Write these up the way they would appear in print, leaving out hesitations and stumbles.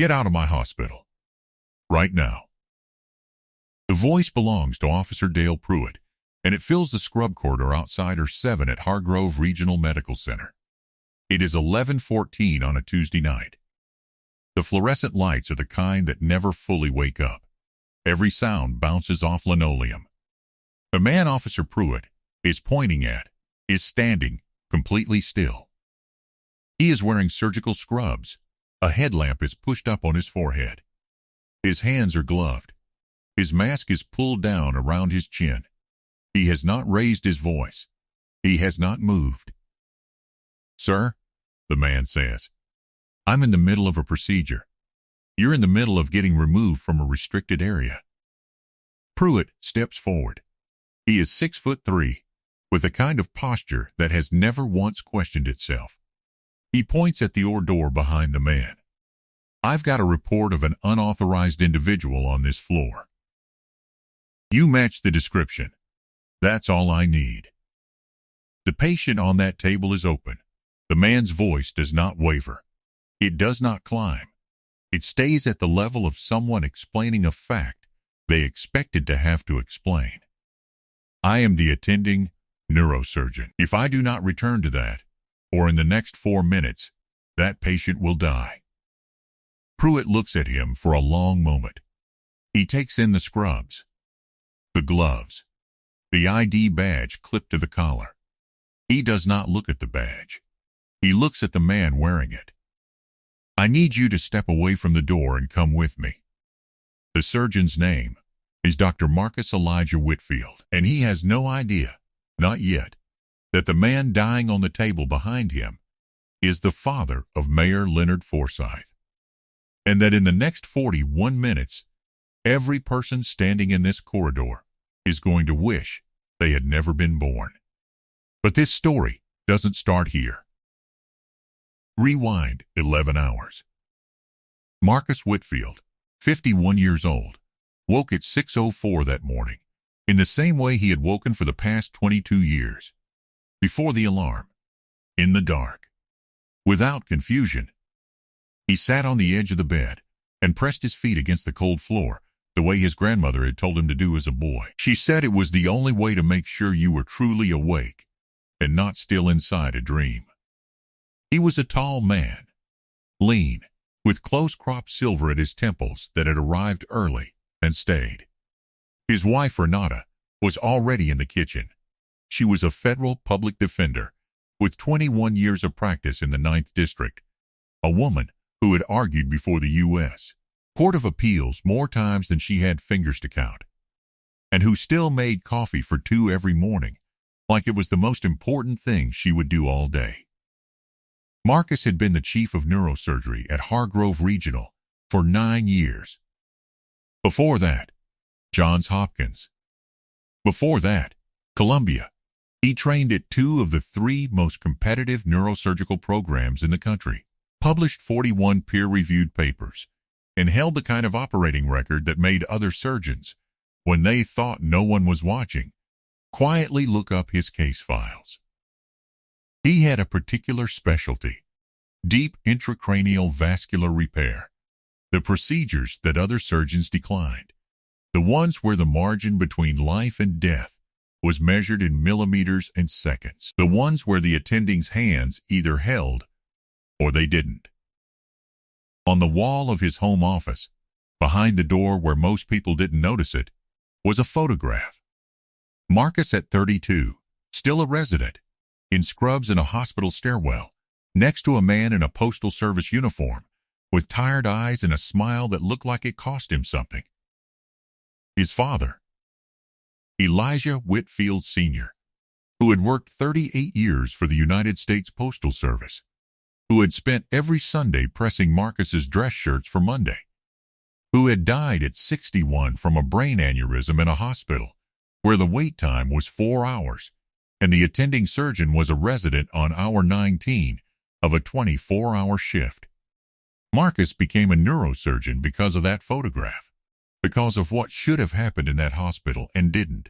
Get out of my hospital. Right now. The voice belongs to Officer Dale Pruitt, and it fills the scrub corridor outside R7 at Hargrove Regional Medical Center. It is 11:14 on a Tuesday night. The fluorescent lights are the kind that never fully wake up. Every sound bounces off linoleum. The man Officer Pruitt is pointing at is standing completely still. He is wearing surgical scrubs. A headlamp is pushed up on his forehead. His hands are gloved. His mask is pulled down around his chin. He has not raised his voice. He has not moved. "Sir," the man says, "I'm in the middle of a procedure. You're in the middle of getting removed from a restricted area." Pruitt steps forward. He is 6'3", with a kind of posture that has never once questioned itself. He points at the door behind the man. "I've got a report of an unauthorized individual on this floor. You match the description. That's all I need." The patient on that table is open. The man's voice does not waver. It does not climb. It stays at the level of someone explaining a fact they expected to have to explain. "I am the attending neurosurgeon. If I do not return to that, or in the next 4 minutes, that patient will die." Pruitt looks at him for a long moment. He takes in the scrubs, the gloves, the ID badge clipped to the collar. He does not look at the badge. He looks at the man wearing it. "I need you to step away from the door and come with me." The surgeon's name is Dr. Marcus Elijah Whitfield, and he has no idea, not yet, that the man dying on the table behind him is the father of Mayor Leonard Forsyth, and that in the next 41 minutes, every person standing in this corridor is going to wish they had never been born. But this story doesn't start here. Rewind 11 hours. Marcus Whitfield, 51 years old, woke at 6:04 that morning, in the same way he had woken for the past 22 years. Before the alarm, in the dark, without confusion. He sat on the edge of the bed and pressed his feet against the cold floor, the way his grandmother had told him to do as a boy. She said it was the only way to make sure you were truly awake and not still inside a dream. He was a tall man, lean, with close-cropped silver at his temples that had arrived early and stayed. His wife, Renata, was already in the kitchen. She was a federal public defender with 21 years of practice in the 9th District, a woman who had argued before the U.S. Court of Appeals more times than she had fingers to count, and who still made coffee for 2 every morning like it was the most important thing she would do all day. Marcus had been the chief of neurosurgery at Hargrove Regional for 9 years. Before that, Johns Hopkins. Before that, Columbia. He trained at 2 of the 3 most competitive neurosurgical programs in the country, published 41 peer-reviewed papers, and held the kind of operating record that made other surgeons, when they thought no one was watching, quietly look up his case files. He had a particular specialty, deep intracranial vascular repair, the procedures that other surgeons declined, the ones where the margin between life and death was measured in millimeters and seconds, the ones where the attending's hands either held or they didn't. On the wall of his home office, behind the door where most people didn't notice it, was a photograph. Marcus at 32, still a resident, in scrubs in a hospital stairwell, next to a man in a postal service uniform, with tired eyes and a smile that looked like it cost him something. His father, Elijah Whitfield Sr., who had worked 38 years for the United States Postal Service, who had spent every Sunday pressing Marcus's dress shirts for Monday, who had died at 61 from a brain aneurysm in a hospital where the wait time was 4 hours, and the attending surgeon was a resident on hour 19 of a 24-hour shift. Marcus became a neurosurgeon because of that photograph, because of what should have happened in that hospital and didn't,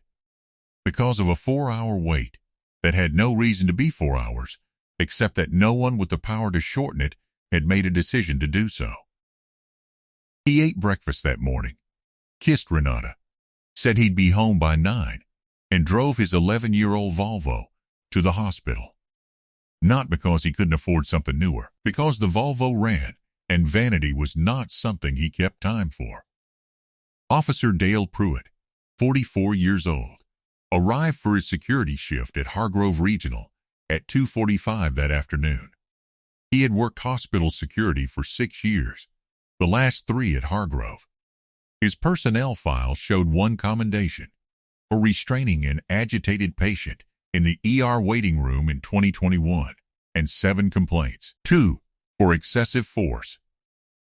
because of a 4-hour wait that had no reason to be 4 hours, except that no one with the power to shorten it had made a decision to do so. He ate breakfast that morning, kissed Renata, said he'd be home by 9, and drove his 11-year-old Volvo to the hospital. Not because he couldn't afford something newer, because the Volvo ran, and vanity was not something he kept time for. Officer Dale Pruitt, 44 years old, arrived for his security shift at Hargrove Regional at 2:45 that afternoon. He had worked hospital security for 6 years, the last 3 at Hargrove. His personnel file showed 1 commendation for restraining an agitated patient in the ER waiting room in 2021, and 7 complaints. 2 for excessive force.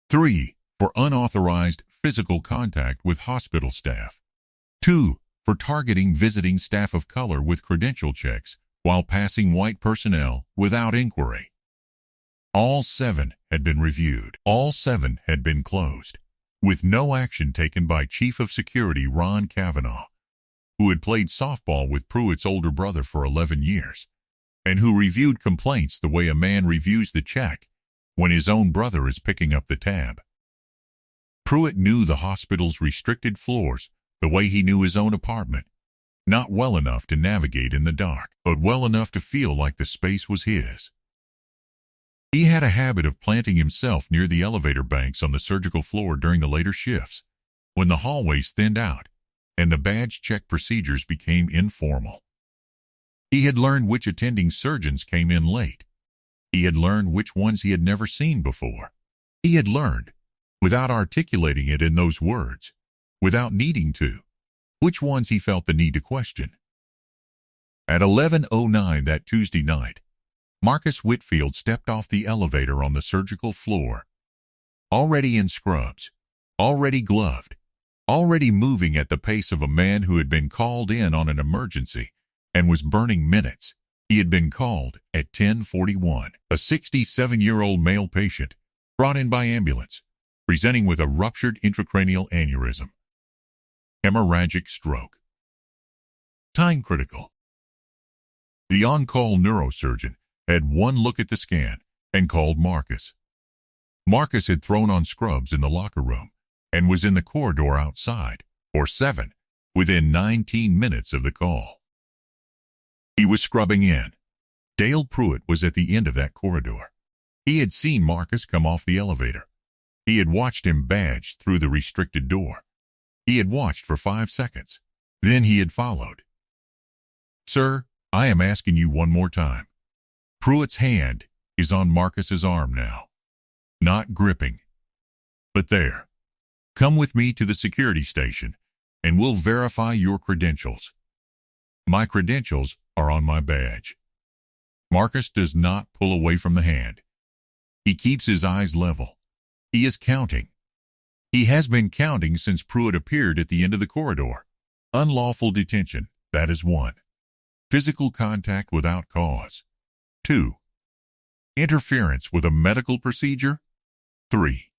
3 for unauthorized physical contact with hospital staff. 2 for targeting visiting staff of color with credential checks while passing white personnel without inquiry. All 7 had been reviewed. All 7 had been closed, with no action taken by Chief of Security Ron Kavanaugh, who had played softball with Pruitt's older brother for 11 years, and who reviewed complaints the way a man reviews the check when his own brother is picking up the tab. Pruitt knew the hospital's restricted floors the way he knew his own apartment, not well enough to navigate in the dark, but well enough to feel like the space was his. He had a habit of planting himself near the elevator banks on the surgical floor during the later shifts, when the hallways thinned out and the badge check procedures became informal. He had learned which attending surgeons came in late. He had learned which ones he had never seen before. He had learned, without articulating it in those words, without needing to, which ones he felt the need to question. At 11:09 that Tuesday night, Marcus Whitfield stepped off the elevator on the surgical floor, already in scrubs, already gloved, already moving at the pace of a man who had been called in on an emergency and was burning minutes. He had been called at 10:41, a 67-year-old male patient, brought in by ambulance, presenting with a ruptured intracranial aneurysm. Hemorrhagic stroke. Time critical. The on-call neurosurgeon had one look at the scan and called Marcus. Marcus had thrown on scrubs in the locker room and was in the corridor outside, or 7, within 19 minutes of the call. He was scrubbing in. Dale Pruitt was at the end of that corridor. He had seen Marcus come off the elevator. He had watched him badge through the restricted door. He had watched for 5 seconds. Then he had followed. "Sir, I am asking you one more time." Pruitt's hand is on Marcus's arm now. Not gripping, but there. "Come with me to the security station, and we'll verify your credentials." "My credentials are on my badge." Marcus does not pull away from the hand. He keeps his eyes level. He is counting. He has been counting since Pruitt appeared at the end of the corridor. Unlawful detention, that is 1. Physical contact without cause, 2. Interference with a medical procedure, 3.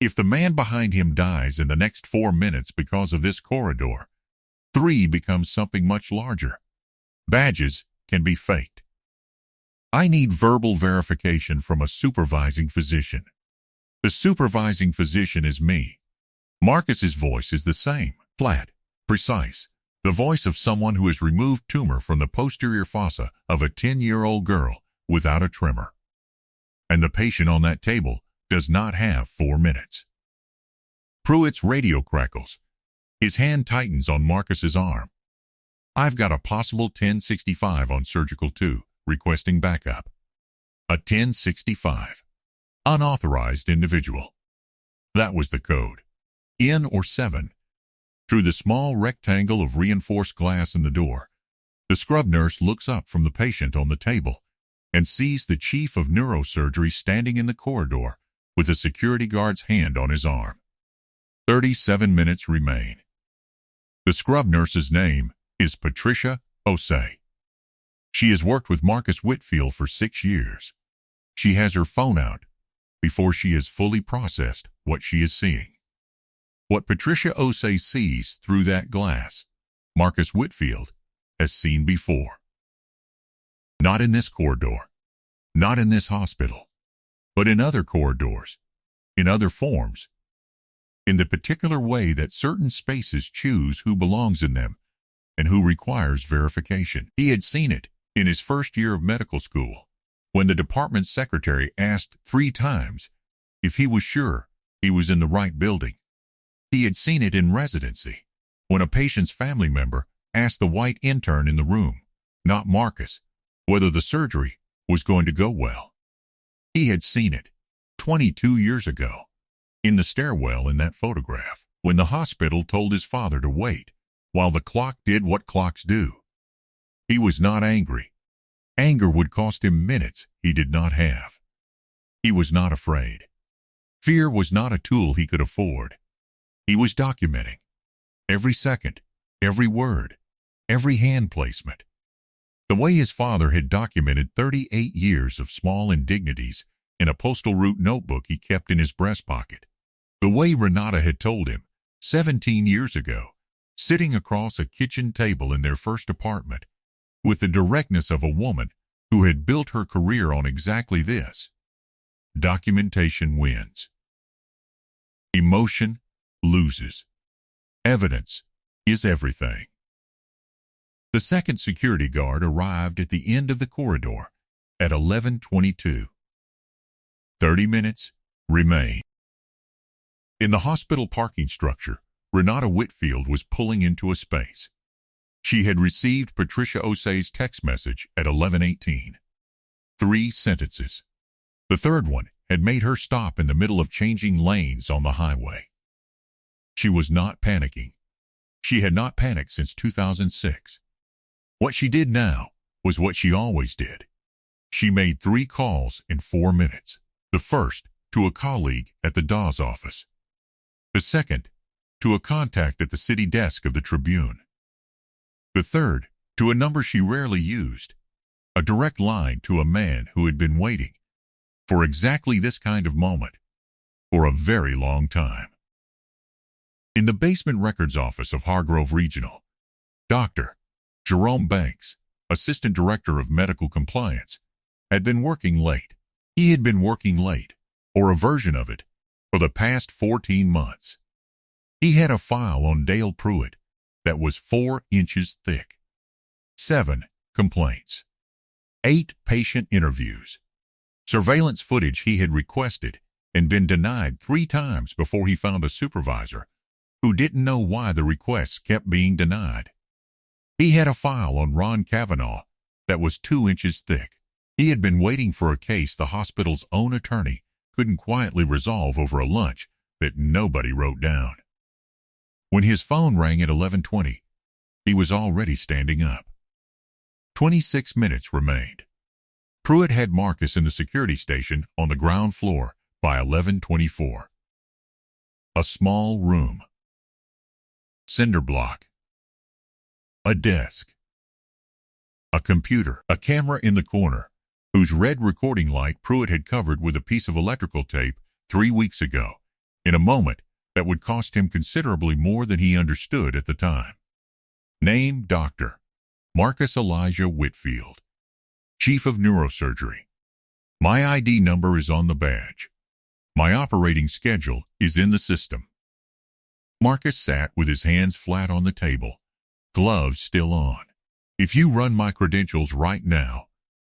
If the man behind him dies in the next 4 minutes because of this corridor, 3 becomes something much larger. Badges can be faked. I need verbal verification from a supervising physician. The supervising physician is me. Marcus's voice is the same, flat, precise, the voice of someone who has removed tumor from the posterior fossa of a 10-year-old girl without a tremor. And the patient on that table does not have 4 minutes. Pruitt's radio crackles. His hand tightens on Marcus's arm. "I've got a possible 1065 on surgical 2, requesting backup." A 1065. Unauthorized individual. That was the code. In or 7. Through the small rectangle of reinforced glass in the door, the scrub nurse looks up from the patient on the table and sees the chief of neurosurgery standing in the corridor with a security guard's hand on his arm. 37 minutes remain. The scrub nurse's name is Patricia Osei. She has worked with Marcus Whitfield for 6 years. She has her phone out before she has fully processed what she is seeing. What Patricia Osei sees through that glass, Marcus Whitfield has seen before. Not in this corridor, not in this hospital, but in other corridors, in other forms, in the particular way that certain spaces choose who belongs in them and who requires verification. He had seen it in his first year of medical school, when the department secretary asked 3 times if he was sure he was in the right building. He had seen it in residency, when a patient's family member asked the white intern in the room, not Marcus, whether the surgery was going to go well. He had seen it 22 years ago, in the stairwell in that photograph, when the hospital told his father to wait while the clock did what clocks do. He was not angry. Anger would cost him minutes he did not have. He was not afraid. Fear was not a tool he could afford. He was documenting every second, every word, every hand placement. The way his father had documented 38 years of small indignities in a postal route notebook he kept in his breast pocket. The way Renata had told him 17 years ago, sitting across a kitchen table in their first apartment, with the directness of a woman who had built her career on exactly this. Documentation wins. Emotion loses. Evidence is everything. The second security guard arrived at the end of the corridor at 11:22. 30 minutes remained. In the hospital parking structure, Renata Whitfield was pulling into a space. She had received Patricia Osei's text message at 11:18. 3 sentences. The third one had made her stop in the middle of changing lanes on the highway. She was not panicking. She had not panicked since 2006. What she did now was what she always did. She made 3 calls in 4 minutes. The first, to a colleague at the Dawes office. The second, to a contact at the city desk of the Tribune. The third, to a number she rarely used, a direct line to a man who had been waiting for exactly this kind of moment for a very long time. In the basement records office of Hargrove Regional, Dr. Jerome Banks, Assistant Director of Medical Compliance, had been working late. He had been working late, or a version of it, for the past 14 months. He had a file on Dale Pruitt that was 4 inches thick. 7 complaints. 8 patient interviews. Surveillance footage he had requested and been denied 3 times before he found a supervisor who didn't know why the requests kept being denied. He had a file on Ron Kavanaugh that was 2 inches thick. He had been waiting for a case the hospital's own attorney couldn't quietly resolve over a lunch that nobody wrote down. When his phone rang at 11:20, he was already standing up. 26 minutes remained. Pruitt had Marcus in the security station on the ground floor by 11:24. A small room. Cinder block. A desk. A computer. A camera in the corner, whose red recording light Pruitt had covered with a piece of electrical tape 3 weeks ago, in a moment that would cost him considerably more than he understood at the time. Name: Dr. Marcus Elijah Whitfield, Chief of Neurosurgery. My ID number is on the badge. My operating schedule is in the system. Marcus sat with his hands flat on the table, gloves still on. If you run my credentials right now,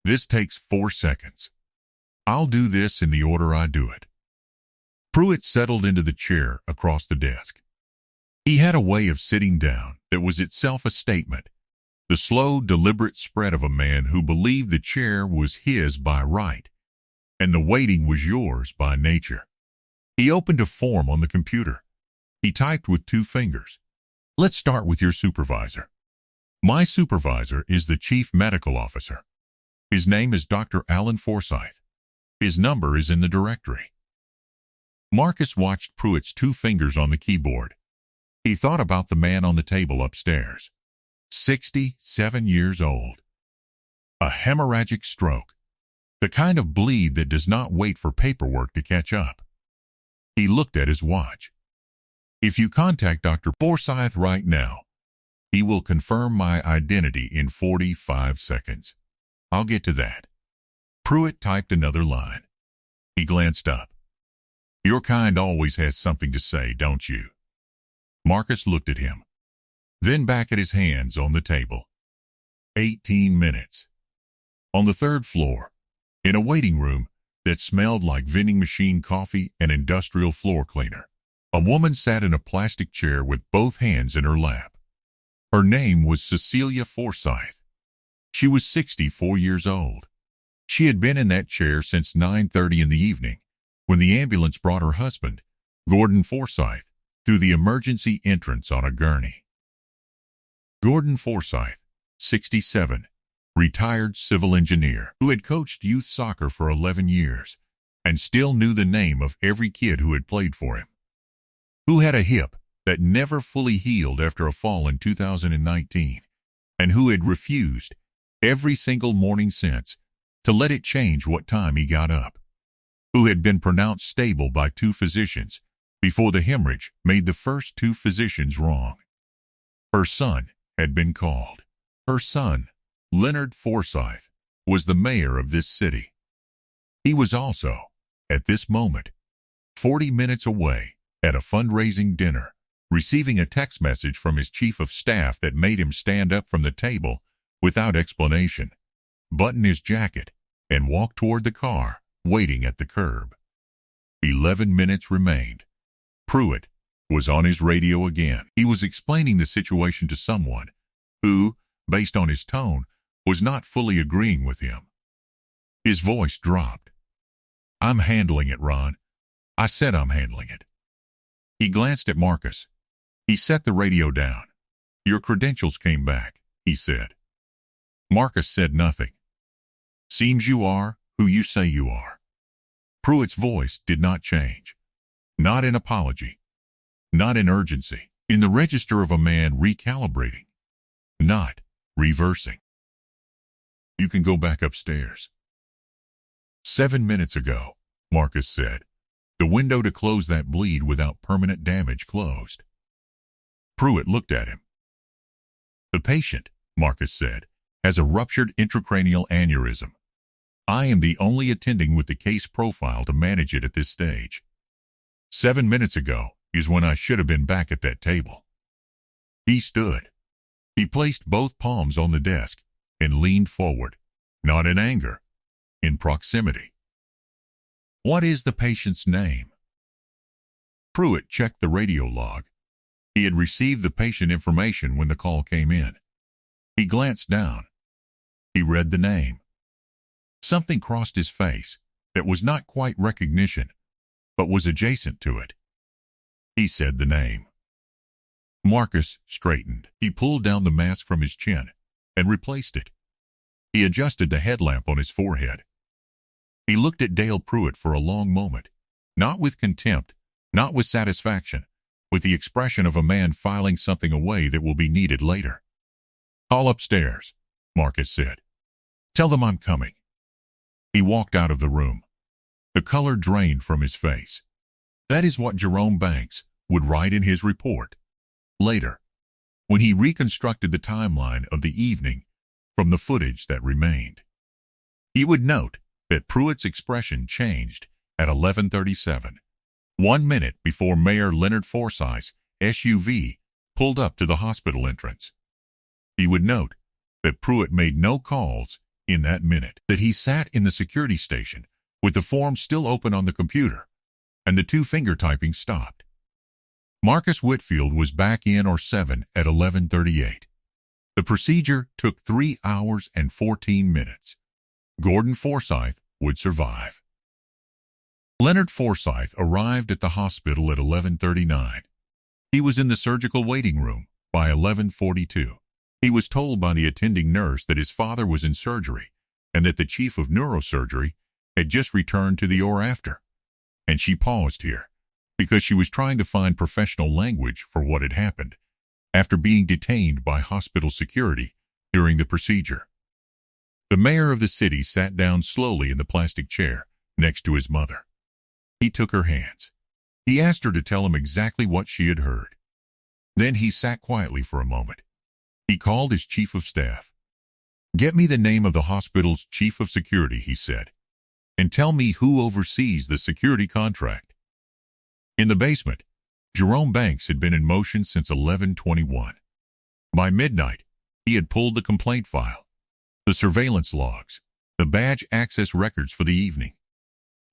this takes 4 seconds. I'll do this in the order I do it. Pruitt settled into the chair across the desk. He had a way of sitting down that was itself a statement, the slow, deliberate spread of a man who believed the chair was his by right, and the waiting was yours by nature. He opened a form on the computer. He typed with 2 fingers. Let's start with your supervisor. My supervisor is the Chief Medical Officer. His name is Dr. Alan Forsyth. His number is in the directory. Marcus watched Pruitt's 2 fingers on the keyboard. He thought about the man on the table upstairs. 67 years old. A hemorrhagic stroke. The kind of bleed that does not wait for paperwork to catch up. He looked at his watch. If you contact Dr. Forsyth right now, he will confirm my identity in 45 seconds. I'll get to that. Pruitt typed another line. He glanced up. Your kind always has something to say, don't you? Marcus looked at him, then back at his hands on the table. 18 minutes. On the third floor, in a waiting room that smelled like vending machine coffee and industrial floor cleaner, a woman sat in a plastic chair with both hands in her lap. Her name was Cecilia Forsyth. She was 64 years old. She had been in that chair since 9:30 in the evening, when the ambulance brought her husband, Gordon Forsyth, through the emergency entrance on a gurney. Gordon Forsyth, 67, retired civil engineer, who had coached youth soccer for 11 years and still knew the name of every kid who had played for him, who had a hip that never fully healed after a fall in 2019, and who had refused every single morning since to let it change what time he got up, who had been pronounced stable by 2 physicians before the hemorrhage made the first 2 physicians wrong. Her son had been called. Her son, Leonard Forsyth, was the mayor of this city. He was also, at this moment, 40 minutes away at a fundraising dinner, receiving a text message from his chief of staff that made him stand up from the table without explanation, button his jacket, and walk toward the car, waiting at the curb. 11 minutes remained. Pruitt was on his radio again. He was explaining the situation to someone who, based on his tone, was not fully agreeing with him. His voice dropped. "I'm handling it, Ron. I said I'm handling it." He glanced at Marcus. He set the radio down. "Your credentials came back," he said. Marcus said nothing. "Seems you are who you say you are." Pruitt's voice did not change. Not in apology. Not in urgency. In the register of a man recalibrating. Not reversing. "You can go back upstairs." 7 minutes ago, Marcus said. The window to close that bleed without permanent damage closed. Pruitt looked at him. "The patient," Marcus said, "has a ruptured intracranial aneurysm. I am the only attending with the case profile to manage it at this stage. 7 minutes ago is when I should have been back at that table." He stood. He placed both palms on the desk and leaned forward, not in anger, in proximity. "What is the patient's name?" Pruitt checked the radio log. He had received the patient information when the call came in. He glanced down. He read the name. Something crossed his face that was not quite recognition, but was adjacent to it. He said the name. Marcus straightened. He pulled down the mask from his chin and replaced it. He adjusted the headlamp on his forehead. He looked at Dale Pruitt for a long moment, not with contempt, not with satisfaction, with the expression of a man filing something away that will be needed later. "Call upstairs," Marcus said. "Tell them I'm coming." He walked out of the room. The color drained from his face. That is what Jerome Banks would write in his report. Later, when he reconstructed the timeline of the evening from the footage that remained, he would note that Pruitt's expression changed at 11:37, 1 minute before Mayor Leonard Forsyth's SUV pulled up to the hospital entrance. He would note that Pruitt made no calls in that minute, that he sat in the security station with the form still open on the computer, and the 2-finger typing stopped. Marcus Whitfield was back in or 7 at 11:38. The procedure took 3 hours and 14 minutes. Gordon Forsyth would survive. Leonard Forsyth arrived at the hospital at 11:39. He was in the surgical waiting room by 11:42. He was told by the attending nurse that his father was in surgery and that the chief of neurosurgery had just returned to the OR after. And she paused here because she was trying to find professional language for what had happened after being detained by hospital security during the procedure. The mayor of the city sat down slowly in the plastic chair next to his mother. He took her hands. He asked her to tell him exactly what she had heard. Then he sat quietly for a moment. He called his chief of staff. "Get me the name of the hospital's chief of security," he said, "and tell me who oversees the security contract." In the basement, Jerome Banks had been in motion since 11:21. By midnight, he had pulled the complaint file, the surveillance logs, the badge access records for the evening,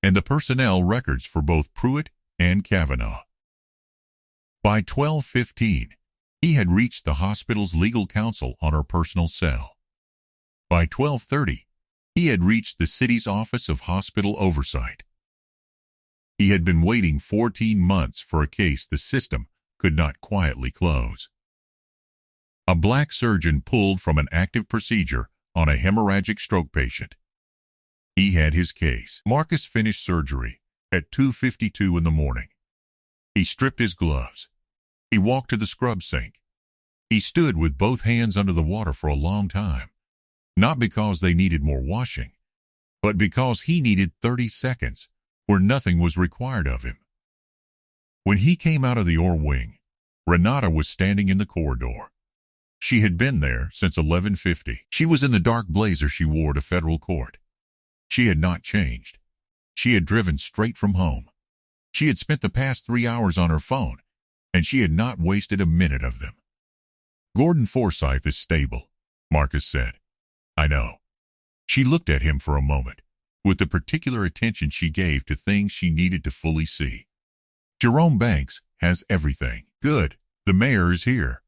and the personnel records for both Pruitt and Kavanaugh. By 12:15, he had reached the hospital's legal counsel on her personal cell. By 12:30, he had reached the city's Office of Hospital Oversight. He had been waiting 14 months for a case the system could not quietly close. A black surgeon pulled from an active procedure on a hemorrhagic stroke patient. He had his case. Marcus finished surgery at 2:52 in the morning. He stripped his gloves. He walked to the scrub sink. He stood with both hands under the water for a long time, not because they needed more washing, but because he needed 30 seconds where nothing was required of him. When he came out of the OR wing, Renata was standing in the corridor. She had been there since 11:50. She was in the dark blazer she wore to federal court. She had not changed. She had driven straight from home. She had spent the past 3 hours on her phone, and she had not wasted a minute of them. "Gordon Forsythe is stable," Marcus said. "I know." She looked at him for a moment, with the particular attention she gave to things she needed to fully see. "Jerome Banks has everything." "Good. The mayor is here."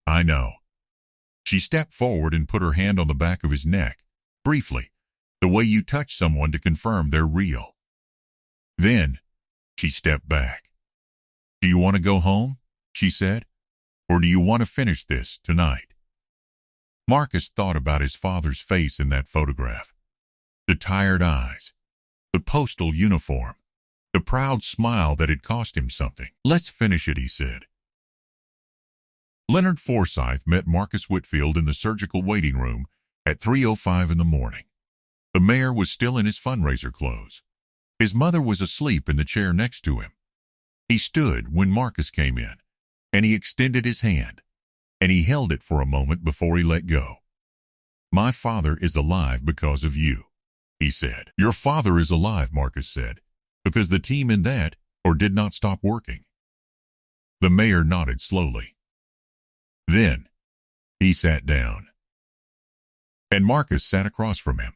"I know." She stepped forward and put her hand on the back of his neck, briefly, the way you touch someone to confirm they're real. Then she stepped back. "Do you want to go home?" she said. "Or do you want to finish this tonight?" Marcus thought about his father's face in that photograph. The tired eyes, the postal uniform, the proud smile that had cost him something. "Let's finish it," he said. Leonard Forsythe met Marcus Whitfield in the surgical waiting room at 3:05 in the morning. The mayor was still in his fundraiser clothes. His mother was asleep in the chair next to him. He stood when Marcus came in, and he extended his hand, and he held it for a moment before he let go. "My father is alive because of you," he said. "Your father is alive," Marcus said, "because the team in that or did not stop working." The mayor nodded slowly. Then he sat down, and Marcus sat across from him.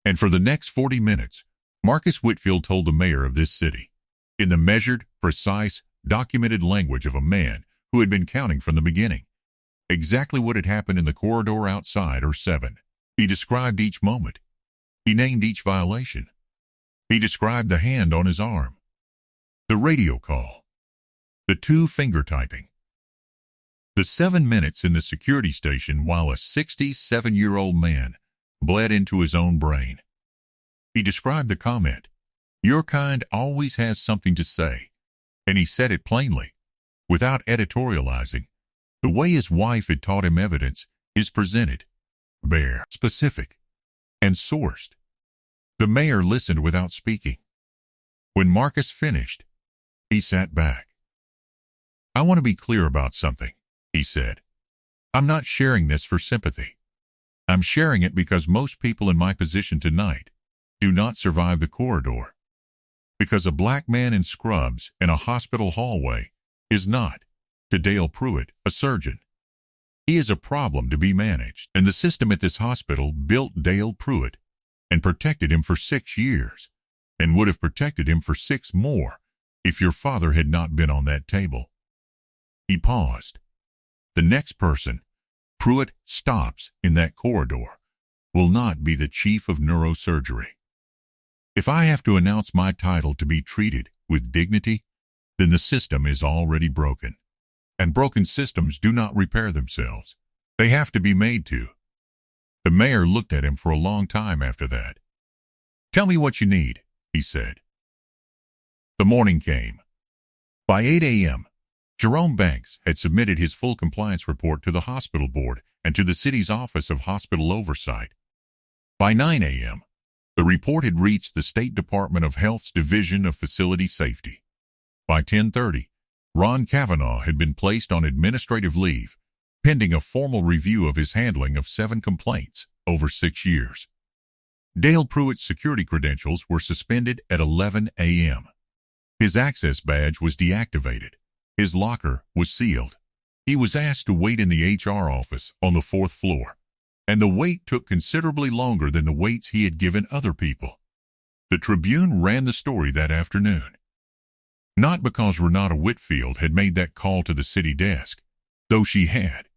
And for the next 40 minutes, Marcus Whitfield told the mayor of this city, in the measured, precise, documented language of a man who had been counting from the beginning, exactly what had happened in the corridor outside or 7. He described each moment. He named each violation. He described the hand on his arm, the radio call, the 2-finger typing, the 7 minutes in the security station while a 67-year-old man bled into his own brain. He described the comment, "Your kind always has something to say," and he said it plainly, without editorializing. The way his wife had taught him evidence is presented, bare, specific, and sourced. The mayor listened without speaking. When Marcus finished, he sat back. "I want to be clear about something," he said. "I'm not sharing this for sympathy. I'm sharing it because most people in my position tonight do not survive the corridor. Because a black man in scrubs in a hospital hallway is not, to Dale Pruitt, a surgeon. He is a problem to be managed, and the system at this hospital built Dale Pruitt and protected him for 6 years, and would have protected him for 6 more if your father had not been on that table." He paused. "The next person Pruitt stops in that corridor will not be the chief of neurosurgery. If I have to announce my title to be treated with dignity, then the system is already broken. And broken systems do not repair themselves. They have to be made to." The mayor looked at him for a long time after that. "Tell me what you need," he said. The morning came. By 8 a.m., Jerome Banks had submitted his full compliance report to the hospital board and to the city's Office of Hospital Oversight. By 9 a.m., the report had reached the State Department of Health's Division of Facility Safety. By 10:30, Ron Kavanaugh had been placed on administrative leave, pending a formal review of his handling of 7 complaints over 6 years. Dale Pruitt's security credentials were suspended at 11 a.m. His access badge was deactivated. His locker was sealed. He was asked to wait in the HR office on the 4th floor, and the wait took considerably longer than the waits he had given other people. The Tribune ran the story that afternoon. Not because Renata Whitfield had made that call to the city desk, though she had,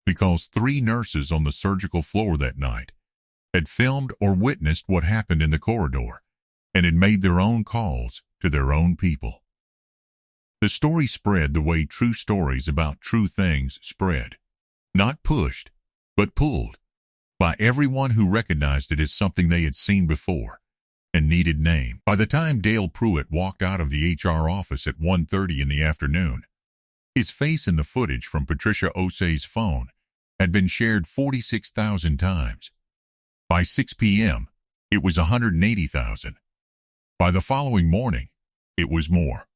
because 3 nurses on the surgical floor that night had filmed or witnessed what happened in the corridor and had made their own calls to their own people. The story spread the way true stories about true things spread, not pushed, but pulled, by everyone who recognized it as something they had seen before and needed name. By the time Dale Pruitt walked out of the HR office at 1:30 in the afternoon, his face in the footage from Patricia Osei's phone had been shared 46,000 times. By 6 p.m., it was 180,000. By the following morning, it was more.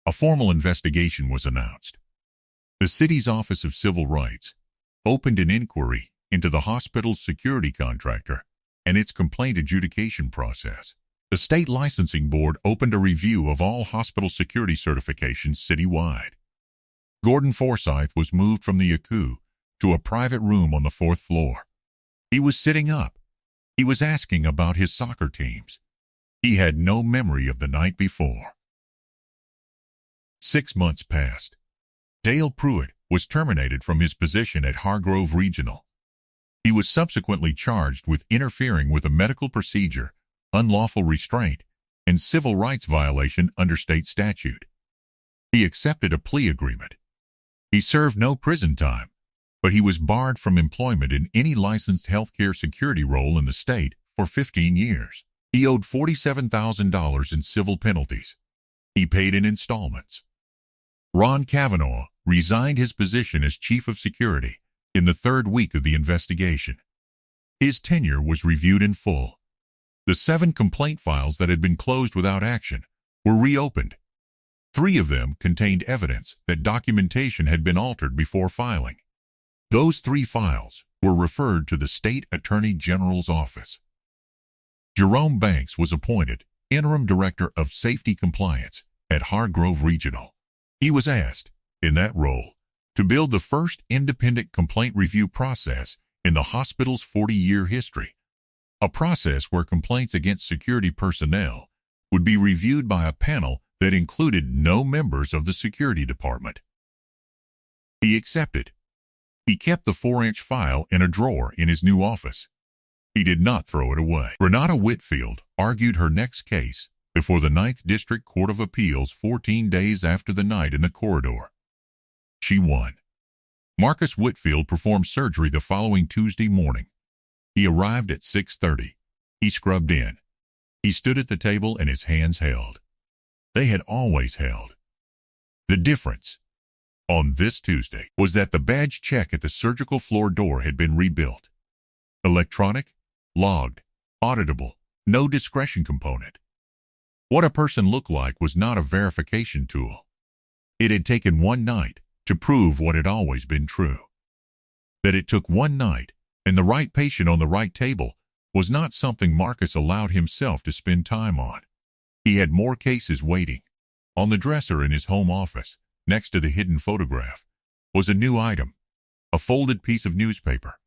A formal investigation was announced. The city's Office of Civil Rights opened an inquiry into the hospital's security contractor and its complaint adjudication process. The state licensing board opened a review of all hospital security certifications citywide. Gordon Forsyth was moved from the ACU to a private room on the 4th floor. He was sitting up. He was asking about his soccer teams. He had no memory of the night before. 6 months passed. Dale Pruitt was terminated from his position at Hargrove Regional. He was subsequently charged with interfering with a medical procedure, unlawful restraint, and civil rights violation under state statute. He accepted a plea agreement. He served no prison time, but he was barred from employment in any licensed healthcare security role in the state for 15 years. He owed $47,000 in civil penalties. He paid in installments. Ron Kavanaugh resigned his position as chief of security in the 3rd week of the investigation. His tenure was reviewed in full. The 7 complaint files that had been closed without action were reopened. 3 of them contained evidence that documentation had been altered before filing. Those 3 files were referred to the State Attorney General's office. Jerome Banks was appointed interim director of safety compliance at Hargrove Regional. He was asked, in that role, to build the first independent complaint review process in the hospital's 40-year history, a process where complaints against security personnel would be reviewed by a panel that included no members of the security department. He accepted. He kept the 4-inch file in a drawer in his new office. He did not throw it away. Renata Whitfield argued her next case before the 9th District Court of Appeals 14 days after the night in the corridor. She won. Marcus Whitfield performed surgery the following Tuesday morning. He arrived at 6:30. He scrubbed in. He stood at the table and his hands held. They had always held. The difference on this Tuesday was that the badge check at the surgical floor door had been rebuilt. Electronic, logged, auditable, no discretion component. What a person looked like was not a verification tool. It had taken one night to prove what had always been true. That it took one night and the right patient on the right table was not something Marcus allowed himself to spend time on. He had more cases waiting. On the dresser in his home office, next to the hidden photograph, was a new item, a folded piece of newspaper,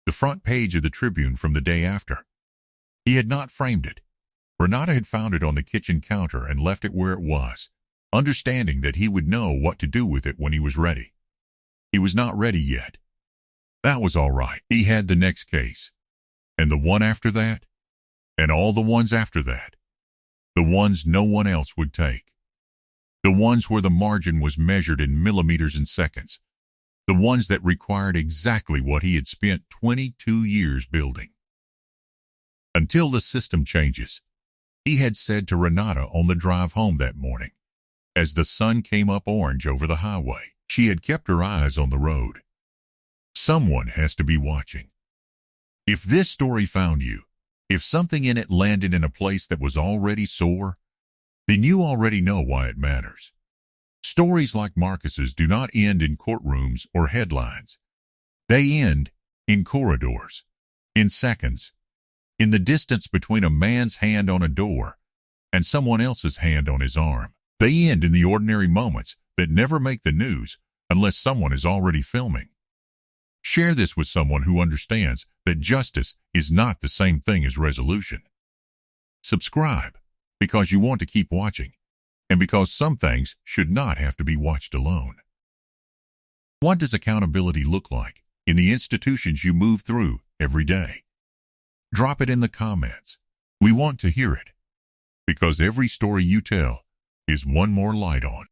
the front page of the Tribune from the day after. He had not framed it. Renata had found it on the kitchen counter and left it where it was, understanding that he would know what to do with it when he was ready. He was not ready yet. That was all right. He had the next case, and the one after that, and all the ones after that, the ones no one else would take, the ones where the margin was measured in millimeters and seconds, the ones that required exactly what he had spent 22 years building. Until the system changes, he had said to Renata on the drive home that morning, as the sun came up orange over the highway. She had kept her eyes on the road. Someone has to be watching. If this story found you, if something in it landed in a place that was already sore, then you already know why it matters. Stories like Marcus's do not end in courtrooms or headlines. They end in corridors, in seconds, in the distance between a man's hand on a door and someone else's hand on his arm. They end in the ordinary moments that never make the news unless someone is already filming. Share this with someone who understands that justice is not the same thing as resolution. Subscribe because you want to keep watching and because some things should not have to be watched alone. What does accountability look like in the institutions you move through every day? Drop it in the comments. We want to hear it because every story you tell is one more light on.